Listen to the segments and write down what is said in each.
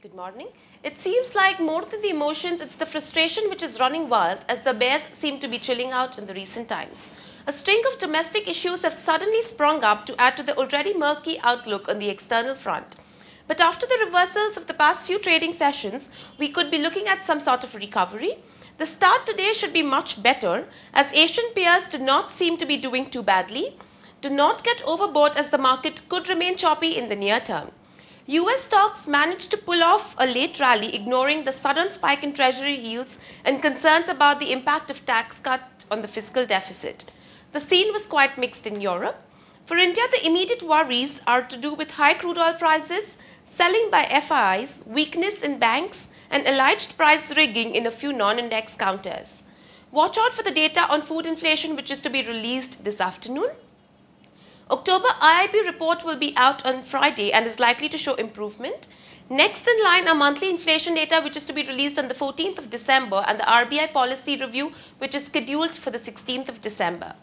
Good morning. It seems like more than the emotions, it's the frustration which is running wild as the bears seem to be chilling out in the recent times. A string of domestic issues have suddenly sprung up to add to the already murky outlook on the external front. But after the reversals of the past few trading sessions, we could be looking at some sort of recovery. The start today should be much better as Asian peers do not seem to be doing too badly. Do not get overbought as the market could remain choppy in the near term. US stocks managed to pull off a late rally, ignoring the sudden spike in treasury yields and concerns about the impact of tax cut on the fiscal deficit. The scene was quite mixed in Europe. For India, the immediate worries are to do with high crude oil prices, selling by FIIs, weakness in banks, and alleged price rigging in a few non-index counters. Watch out for the data on food inflation, which is to be released this afternoon. October IIB report will be out on Friday and is likely to show improvement. Next in line are monthly inflation data, which is to be released on the 14th of December, and the RBI policy review, which is scheduled for the 16th of December.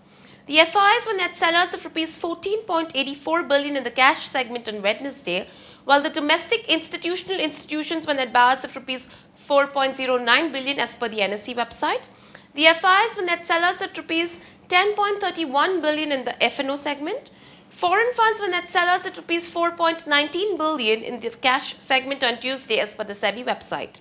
The FIIs were net sellers of Rs 14.84 billion in the cash segment on Wednesday, while the domestic institutions were net buyers of Rs 4.09 billion as per the NSE website. The FIIs were net sellers at Rs 10.31 billion in the FNO segment. Foreign funds were net sellers at Rs 4.19 billion in the cash segment on Tuesday as per the SEBI website.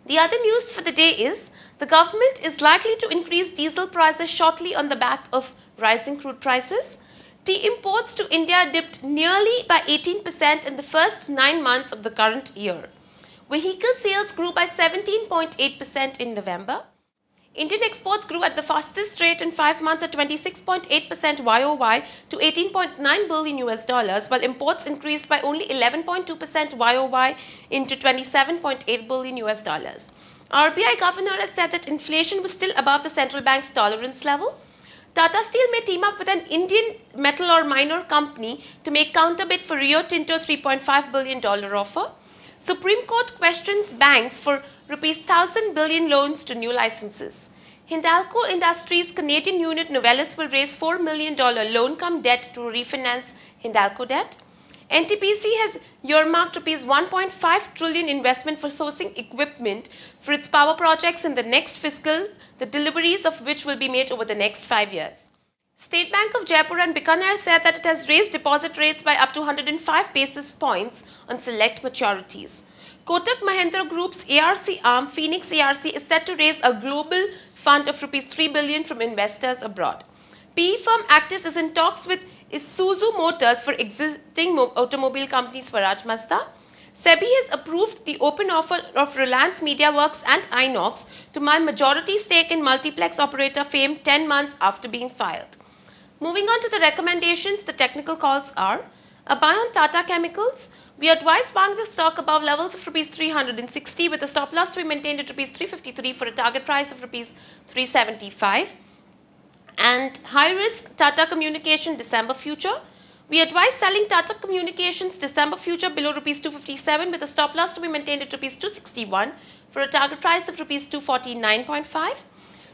The other news for the day is the government is likely to increase diesel prices shortly on the back of rising crude prices. Tea imports to India dipped nearly by 18% in the first 9 months of the current year. Vehicle sales grew by 17.8% in November. Indian exports grew at the fastest rate in 5 months at 26.8% YOY to $18.9 billion, while imports increased by only 11.2% YOY into $27.8 billion. RBI governor has said that inflation was still above the central bank's tolerance level. Tata Steel may team up with an Indian metal or minor company to make counterbid for Rio Tinto $3.5 billion offer. Supreme Court questions banks for Rs 1,000 billion loans to new licenses. Hindalco Industries Canadian unit Novelis will raise $4 million loan cum debt to refinance Hindalco debt. NTPC has earmarked Rs 1.5 trillion investment for sourcing equipment for its power projects in the next fiscal, the deliveries of which will be made over the next 5 years. State Bank of Jaipur and Bikaner said that it has raised deposit rates by up to 105 basis points on select maturities. Kotak Mahindra Group's ARC arm, Phoenix ARC, is set to raise a global fund of Rs 3 billion from investors abroad. PE firm Actis is in talks with Isuzu Motors for existing automobile company Swaraj Mazda. SEBI has approved the open offer of Reliance MediaWorks and Inox to buy majority stake in multiplex operator Fame 10 months after being filed. Moving on to the recommendations, the technical calls are a buy on Tata Chemicals. We advise buying the stock above levels of Rs 360 with a stop loss to be maintained at Rs 353 for a target price of Rs 375. And high risk Tata Communication December future. We advise selling Tata Communications December future below Rs 257 with a stop loss to be maintained at Rs 261 for a target price of Rs 249.5.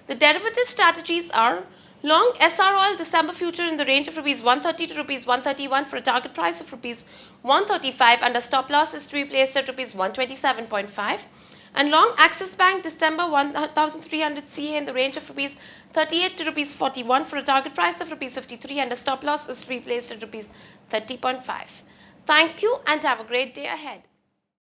The derivative strategies are long SR oil December future in the range of Rs 130 to Rs 131 for a target price of Rs 135 and a stop loss is to be placed at Rs 127.5. And long Axis Bank December 1300 CA in the range of Rs 38 to Rs 41 for a target price of Rs 53 and a stop loss is to be placed at Rs 30.5. Thank you and have a great day ahead.